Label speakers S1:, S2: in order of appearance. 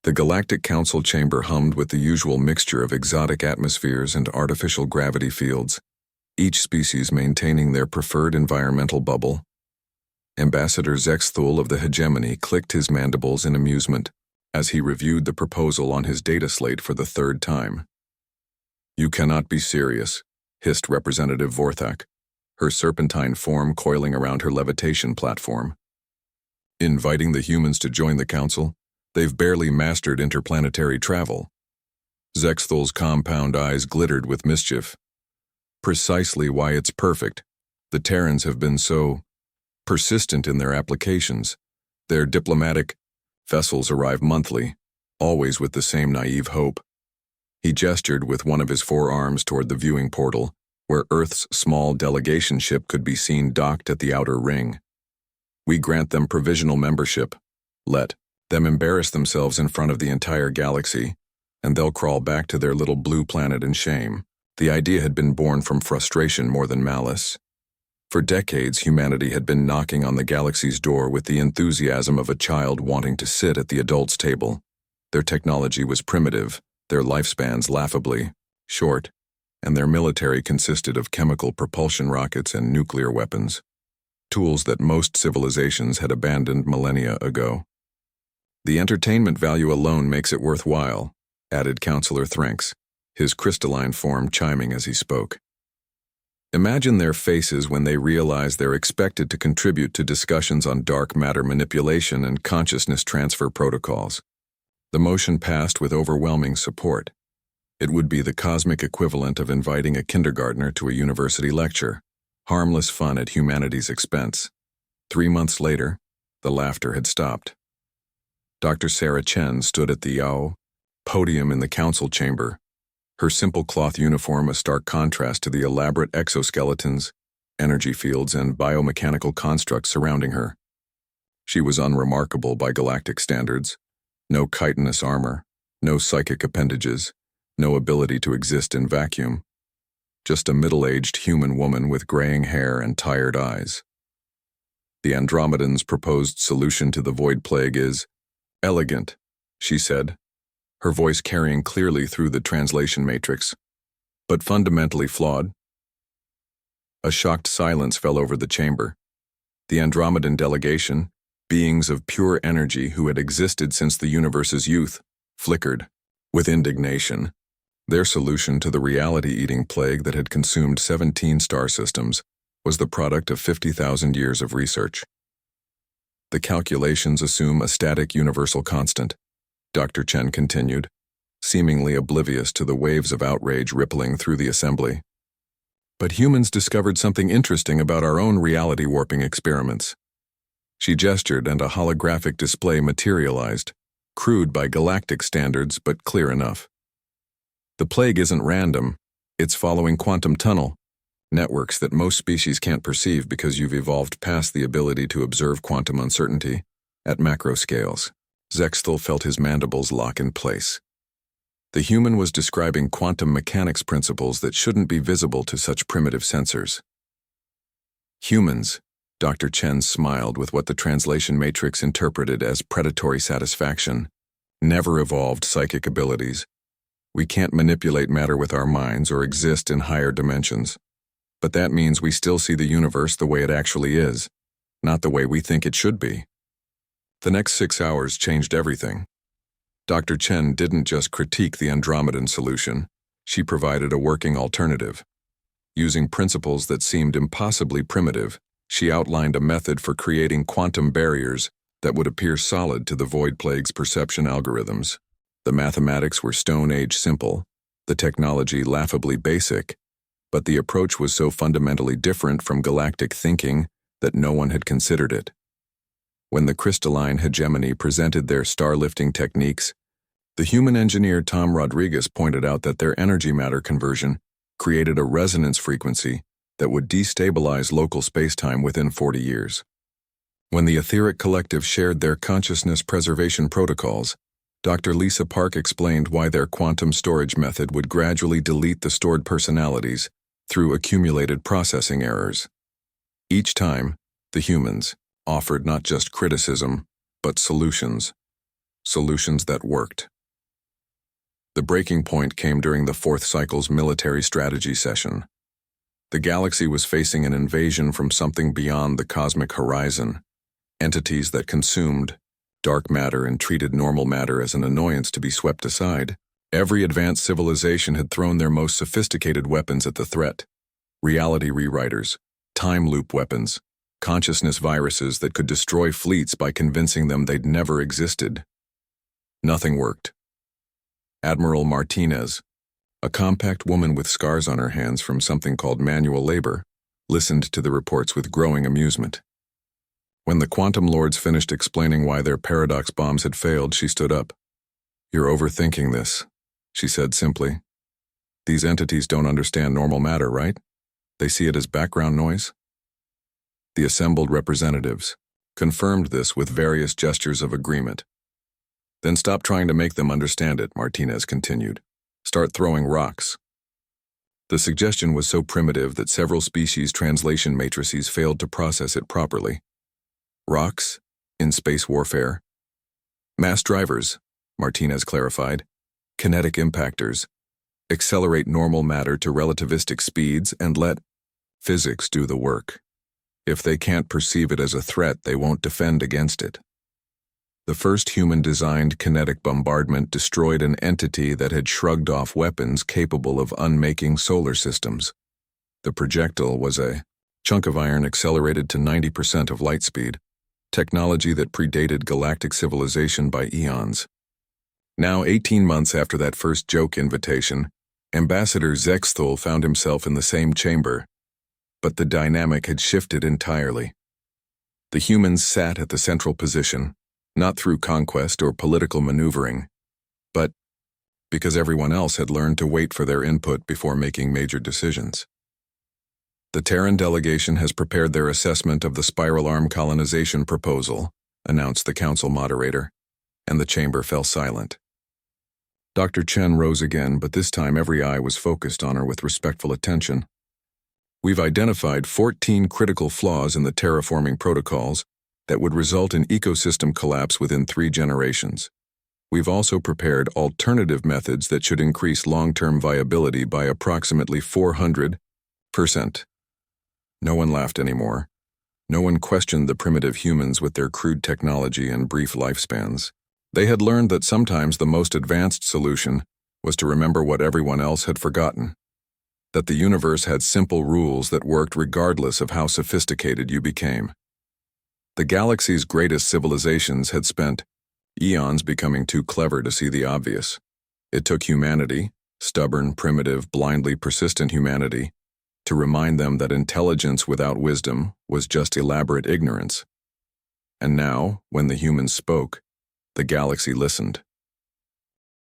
S1: The Galactic Council chamber hummed with the usual mixture of exotic atmospheres and artificial gravity fields, each species maintaining their preferred environmental bubble. Ambassador Zexthul of the Hegemony clicked his mandibles in amusement as he reviewed the proposal on his data slate for the third time. "You cannot be serious," hissed Representative Vorthak, her serpentine form coiling around her levitation platform. "Inviting the humans to join the council? They've barely mastered interplanetary travel." Zexthul's compound eyes glittered with mischief. "Precisely why it's perfect. The Terrans have been so persistent in their applications. Their diplomatic vessels arrive monthly, always with the same naive hope." He gestured with one of his forearms toward the viewing portal, where Earth's small delegation ship could be seen docked at the outer ring. "We grant them provisional membership. Let them embarrass themselves in front of the entire galaxy, and they'll crawl back to their little blue planet in shame." The idea had been born from frustration more than malice. For decades, humanity had been knocking on the galaxy's door with the enthusiasm of a child wanting to sit at the adult's table. Their technology was primitive, their lifespans laughably short, and their military consisted of chemical propulsion rockets and nuclear weapons, tools that most civilizations had abandoned millennia ago. "The entertainment value alone makes it worthwhile," added Councillor Threnx, his crystalline form chiming as he spoke. "Imagine their faces when they realize they're expected to contribute to discussions on dark matter manipulation and consciousness transfer protocols." The motion passed with overwhelming support. It would be the cosmic equivalent of inviting a kindergartner to a university lecture, harmless fun at humanity's expense. 3 months later, the laughter had stopped. Dr. Sarah Chen stood at the Yao podium in the council chamber, her simple cloth uniform a stark contrast to the elaborate exoskeletons, energy fields, and biomechanical constructs surrounding her. She was unremarkable by galactic standards. No chitinous armor, no psychic appendages, no ability to exist in vacuum. Just a middle-aged human woman with graying hair and tired eyes. "The Andromedans' proposed solution to the void plague is elegant," she said, her voice carrying clearly through the translation matrix, "but fundamentally flawed." A shocked silence fell over the chamber. The Andromedan delegation, beings of pure energy who had existed since the universe's youth, flickered with indignation. Their solution to the reality-eating plague that had consumed 17 star systems was the product of 50,000 years of research. "The calculations assume a static universal constant," Dr. Chen continued, seemingly oblivious to the waves of outrage rippling through the assembly. "But humans discovered something interesting about our own reality-warping experiments." She gestured and a holographic display materialized, crude by galactic standards but clear enough. "The plague isn't random, it's following quantum tunnel networks that most species can't perceive because you've evolved past the ability to observe quantum uncertainty at macro scales." Zexthul felt his mandibles lock in place. The human was describing quantum mechanics principles that shouldn't be visible to such primitive sensors. "Humans," Dr. Chen smiled with what the translation matrix interpreted as predatory satisfaction, "never evolved psychic abilities. We can't manipulate matter with our minds or exist in higher dimensions. But that means we still see the universe the way it actually is, not the way we think it should be." The next 6 hours changed everything. Dr. Chen didn't just critique the Andromedan solution, she provided a working alternative. Using principles that seemed impossibly primitive, she outlined a method for creating quantum barriers that would appear solid to the void plague's perception algorithms. The mathematics were Stone Age simple, the technology laughably basic, but the approach was so fundamentally different from galactic thinking that no one had considered it. When the crystalline hegemony presented their star-lifting techniques, the human engineer Tom Rodriguez pointed out that their energy matter conversion created a resonance frequency that would destabilize local spacetime within 40 years. When the etheric collective shared their consciousness preservation protocols, Dr. Lisa Park explained why their quantum storage method would gradually delete the stored personalities through accumulated processing errors. Each time, the humans offered not just criticism, but solutions. solutions that worked. The breaking point came during the fourth cycle's military strategy session. The galaxy was facing an invasion from something beyond the cosmic horizon, entities that consumed dark matter and treated normal matter as an annoyance to be swept aside. Every advanced civilization had thrown their most sophisticated weapons at the threat: reality rewriters, time loop weapons, consciousness viruses that could destroy fleets by convincing them they'd never existed. Nothing worked. Admiral Martinez, a compact woman with scars on her hands from something called manual labor, listened to the reports with growing amusement. When the Quantum Lords finished explaining why their paradox bombs had failed, she stood up. "You're overthinking this," she said simply. "These entities don't understand normal matter, right? They see it as background noise." The assembled representatives confirmed this with various gestures of agreement. "Then stop trying to make them understand it," Martinez continued. "Start throwing rocks." The suggestion was so primitive that several species' translation matrices failed to process it properly. Rocks? In space warfare? Mass drivers, Martinez clarified. Kinetic impactors. Accelerate normal matter to relativistic speeds and let physics do the work. If they can't perceive it as a threat, they won't defend against it. The first human-designed kinetic bombardment destroyed an entity that had shrugged off weapons capable of unmaking solar systems. The projectile was a chunk of iron accelerated to 90% of light speed, technology that predated galactic civilization by eons. Now, 18 months after that first joke invitation, Ambassador Zexthul found himself in the same chamber, but the dynamic had shifted entirely. The humans sat at the central position, not through conquest or political maneuvering, but because everyone else had learned to wait for their input before making major decisions. "The Terran delegation has prepared their assessment of the spiral arm colonization proposal," announced the council moderator, and the chamber fell silent. Dr. Chen rose again, but this time every eye was focused on her with respectful attention. "We've identified 14 critical flaws in the terraforming protocols that would result in ecosystem collapse within 3 generations. We've also prepared alternative methods that should increase long-term viability by approximately 400%. No one laughed anymore. No one questioned the primitive humans with their crude technology and brief lifespans. They had learned that sometimes the most advanced solution was to remember what everyone else had forgotten. That the universe had simple rules that worked regardless of how sophisticated you became. The galaxy's greatest civilizations had spent eons becoming too clever to see the obvious. It took humanity, stubborn, primitive, blindly persistent humanity, to remind them that intelligence without wisdom was just elaborate ignorance. And now, when the humans spoke, the galaxy listened.